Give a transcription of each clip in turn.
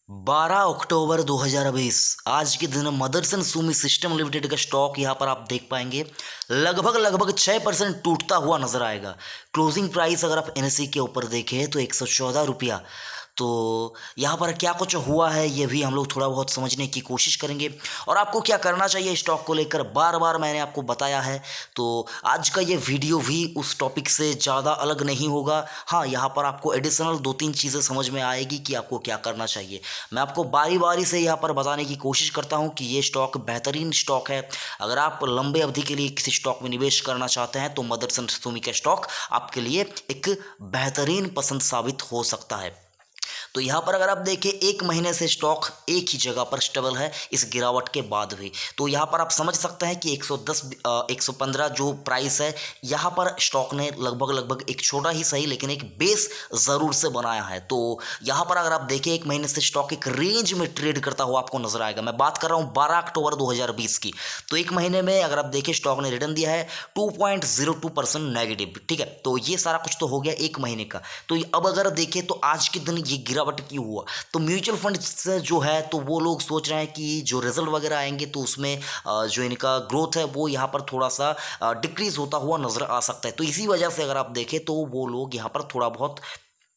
12 अक्टूबर 2020 आज के दिन मदरसन सुमी सिस्टम लिमिटेड का स्टॉक यहाँ पर आप देख पाएंगे लगभग 6% टूटता हुआ नजर आएगा। क्लोजिंग प्राइस अगर आप एनएसई के ऊपर देखें तो 114 रुपया। तो यहाँ पर क्या कुछ हुआ है ये भी हम लोग थोड़ा बहुत समझने की कोशिश करेंगे और आपको क्या करना चाहिए स्टॉक को लेकर बार बार मैंने आपको बताया है। तो आज का ये वीडियो भी उस टॉपिक से ज़्यादा अलग नहीं होगा। हाँ, यहाँ पर आपको एडिशनल 2-3 चीज़ें समझ में आएगी कि आपको क्या करना चाहिए। मैं आपको बारी बारी से यहाँ पर बताने की कोशिश करता हूँ कि ये स्टॉक बेहतरीन स्टॉक है। अगर आप लंबे अवधि के लिए किसी स्टॉक में निवेश करना चाहते हैं तो मदरसन सुमी का स्टॉक आपके लिए एक बेहतरीन पसंद साबित हो सकता है। तो यहाँ पर अगर आप देखें 1 महीने से स्टॉक एक ही जगह पर स्टेबल है इस गिरावट के बाद भी। तो यहाँ पर आप समझ सकते हैं कि 110 115 जो प्राइस है यहाँ पर स्टॉक ने लगभग एक छोटा ही सही लेकिन एक बेस ज़रूर से बनाया है। तो यहाँ पर अगर आप देखें 1 महीने से स्टॉक एक रेंज में ट्रेड करता हुआ आपको नजर आएगा। मैं बात कर रहा हूँ 12 अक्टूबर 2020 की। तो 1 महीने में अगर आप देखें स्टॉक ने रिटर्न दिया है 2.02% नेगेटिव। ठीक है, तो ये सारा कुछ तो हो गया 1 महीने का। तो अब अगर देखें तो आज के दिन ये गिरावट क्यों हुआ, तो म्यूचुअल फंड से जो है तो वो लोग सोच रहे हैं कि जो रिजल्ट वगैरह आएंगे तो उसमें जो इनका ग्रोथ है वो यहाँ पर थोड़ा सा डिक्रीज होता हुआ नजर आ सकता है। तो इसी वजह से अगर आप देखें तो वो लोग यहाँ पर थोड़ा बहुत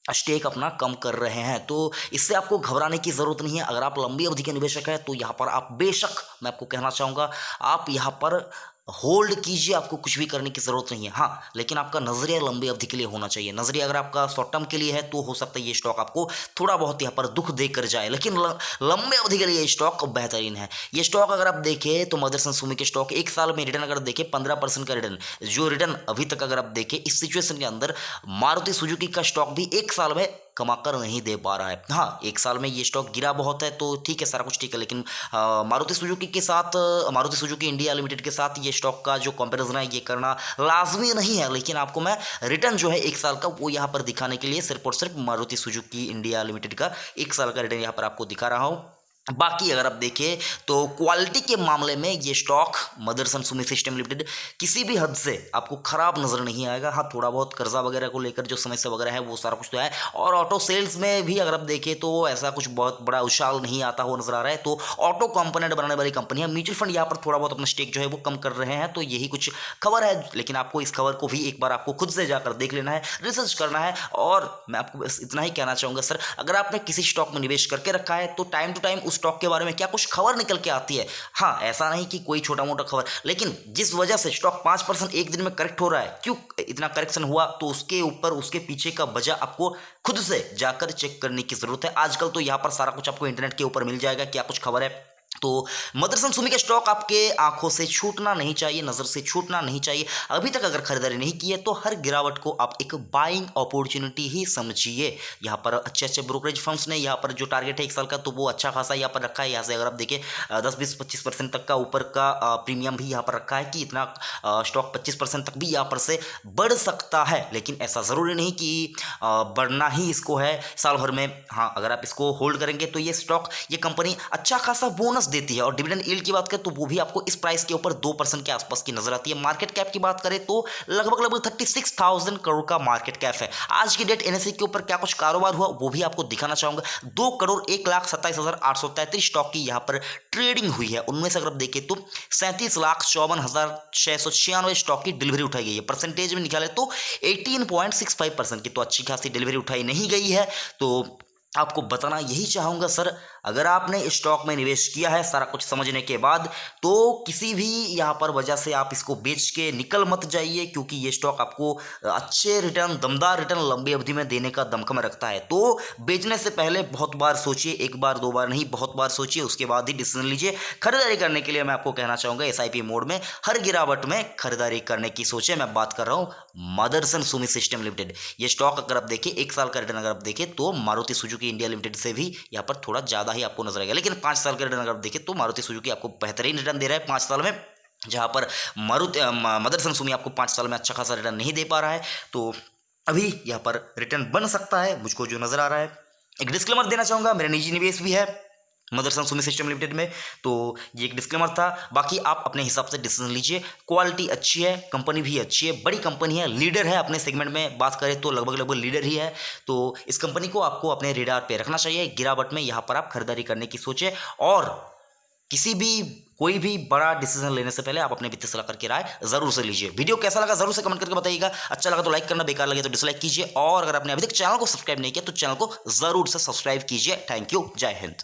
स्टेक अपना कम कर रहे हैं। तो इससे आपको घबराने की ज़रूरत नहीं है। अगर आप लंबी अवधि के निवेशक हैं तो यहाँ पर आप बेशक, मैं आपको कहना चाहूँगा, आप यहाँ पर होल्ड कीजिए। आपको कुछ भी करने की ज़रूरत नहीं है। हाँ, लेकिन आपका नज़रिया लंबी अवधि के लिए होना चाहिए। नज़रिया अगर आपका शॉर्ट टर्म के लिए है तो हो सकता है ये स्टॉक आपको थोड़ा बहुत यहाँ पर दुख देकर जाए, लेकिन लंबे अवधि के लिए ये स्टॉक बेहतरीन है। ये स्टॉक अगर आप देखें तो मदरसन सुमी के स्टॉक एक साल में रिटर्न अगर देखें 15% का रिटर्न, जो रिटर्न अभी तक अगर आप देखें इस सिचुएशन के अंदर मारुति सुजुकी का स्टॉक भी एक साल में कमाकर नहीं दे पा रहा है। हाँ, एक साल में ये स्टॉक गिरा बहुत है तो ठीक है, सारा कुछ ठीक है, लेकिन मारुति सुजुकी के साथ, मारुति सुजुकी इंडिया लिमिटेड के साथ ये स्टॉक का जो कंपैरिजन है ये करना लाजमी नहीं है। लेकिन आपको मैं रिटर्न जो है एक साल का वो यहाँ पर दिखाने के लिए सिर्फ और सिर्फ मारुति सुजुकी इंडिया लिमिटेड का एक साल का रिटर्न यहाँ पर आपको दिखा रहा हूँ। बाकी अगर आप देखें तो क्वालिटी के मामले में ये stock Motherson Sumi system limited किसी भी हद से आपको खराब नजर नहीं आएगा। हाँ, थोड़ा बहुत कर्जा वगैरह को लेकर जो समस्या वगैरह है वो सारा कुछ तो है, और ऑटो सेल्स में भी अगर आप देखें तो ऐसा कुछ बहुत बड़ा उछाल नहीं आता हुआ नजर आ रहा है। तो ऑटो कंपोनेंट बनाने वाली कंपनी है, म्यूचुअल फंड यहाँ पर थोड़ा बहुत अपना स्टेक जो है वो कम कर रहे हैं। तो यही कुछ खबर है, लेकिन आपको इस खबर को भी एक बार आपको खुद से जाकर देख लेना है, रिसर्च करना है। और मैं आपको बस इतना ही कहना चाहूँगा सर, अगर आपने किसी स्टॉक में निवेश करके रखा है तो टाइम टू टाइम उस स्टॉक के बारे में क्या कुछ खबर निकल के आती है। हाँ, ऐसा नहीं कि कोई छोटा मोटा खबर, लेकिन जिस वजह से स्टॉक 5% एक दिन में करेक्ट हो रहा है, क्यों इतना करेक्शन हुआ, तो उसके ऊपर उसके पीछे का वजह आपको खुद से जाकर चेक करने की जरूरत है। आजकल तो यहाँ पर सारा कुछ आपको इंटरनेट के ऊपर मिल जाएगा, क्या कुछ खबर है। तो मदरसन सुमी का स्टॉक आपके आंखों से छूटना नहीं चाहिए, नजर से छूटना नहीं चाहिए। अभी तक अगर खरीदारी नहीं की है तो हर गिरावट को आप एक बाइंग अपॉर्चुनिटी ही समझिए। यहाँ पर अच्छे अच्छे ब्रोकरेज फर्म्स ने यहाँ पर जो टारगेट है एक साल का तो वो अच्छा खासा यहाँ पर रखा है। यहाँ से अगर आप देखिए 10-20-25% तक का ऊपर का प्रीमियम भी यहाँ पर रखा है कि इतना स्टॉक 25% तक भी यहाँ पर से बढ़ सकता है। लेकिन ऐसा ज़रूरी नहीं कि बढ़ना ही इसको है साल भर में। हाँ, अगर आप इसको होल्ड करेंगे तो ये स्टॉक, ये कंपनी अच्छा खासा बोनस देती है। और डिविडेंड यील्ड की बात करें तो वो भी आपको इस प्राइस के ऊपर 2% के आसपास की नजर आती है। मार्केट कैप की बात करें तो लगभग 36,000 करोड़ का मार्केट कैप है। आज की डेट एनएसई के ऊपर क्या कुछ कारोबार हुआ वो भी आपको दिखाना चाहूंगा। 2,01,27,833 स्टॉक की यहाँ पर ट्रेडिंग हुई है। उनमें से अगर आप देखें तो 37,54,696 स्टॉक की डिलीवरी उठाई गई है। परसेंटेज में निकाले तो 18.65% की तो अच्छी खासी डिलीवरी उठाई नहीं गई है। तो आपको बताना यही चाहूँगा सर, अगर आपने स्टॉक में निवेश किया है सारा कुछ समझने के बाद, तो किसी भी यहाँ पर वजह से आप इसको बेच के निकल मत जाइए, क्योंकि ये स्टॉक आपको अच्छे रिटर्न, दमदार रिटर्न लंबी अवधि में देने का दमखम रखता है। तो बेचने से पहले बहुत बार सोचिए, एक बार दो बार नहीं, बहुत बार सोचिए, उसके बाद ही डिसीजन लीजिए। खरीदारी करने के लिए मैं आपको कहना चाहूँगा एसआईपी मोड में हर गिरावट में खरीदारी करने की सोचे। मैं बात कर रहा हूँ मदरसन सुमी सिस्टम लिमिटेड। ये स्टॉक अगर आप देखें एक साल का रिटर्न अगर आप देखें तो मारुति सुजुकी इंडिया लिमिटेड से भी यहाँ पर थोड़ा ज़्यादा ही आपको नजर आएगा। लेकिन 5 साल का रिटर्न अगर आप देखें तो मारुति सुजुकी आपको बेहतरीन रिटर्न दे रहा है 5 साल में, जहाँ पर मदरसन सुमी आपको 5 साल में अच्छा खासा रिटर्न नहीं दे पा रहा है। तो अभी यहाँ पर रिटर्न बन सकता है मुझको जो नजर आ रहा है। एक डिस्क्लेमर देना चाहूँगा, मेरा निजी निवेश भी है, मदरसन सुमी सिस्टम लिमिटेड में। तो ये एक डिस्क्लेमर था, बाकी आप अपने हिसाब से डिसीजन लीजिए। क्वालिटी अच्छी है, कंपनी भी अच्छी है, बड़ी कंपनी है, लीडर है अपने सेगमेंट में, बात करें तो लगभग लीडर ही है। तो इस कंपनी को आपको अपने रेडार पे रखना चाहिए। गिरावट में यहाँ पर आप खरीदारी करने की सोचें, और किसी भी कोई भी बड़ा डिसीजन लेने से पहले आप अपने वित्तीय सलाहकार की राय जरूर से लीजिए। वीडियो कैसा लगा जरूर से कमेंट करके बताइएगा। अच्छा लगा तो लाइक करना, बेकार लगे तो डिसलाइक कीजिए, और अगर आपने अभी तक चैनल को सब्सक्राइब नहीं किया तो चैनल को जरूर से सब्सक्राइब कीजिए। थैंक यू, जय हिंद।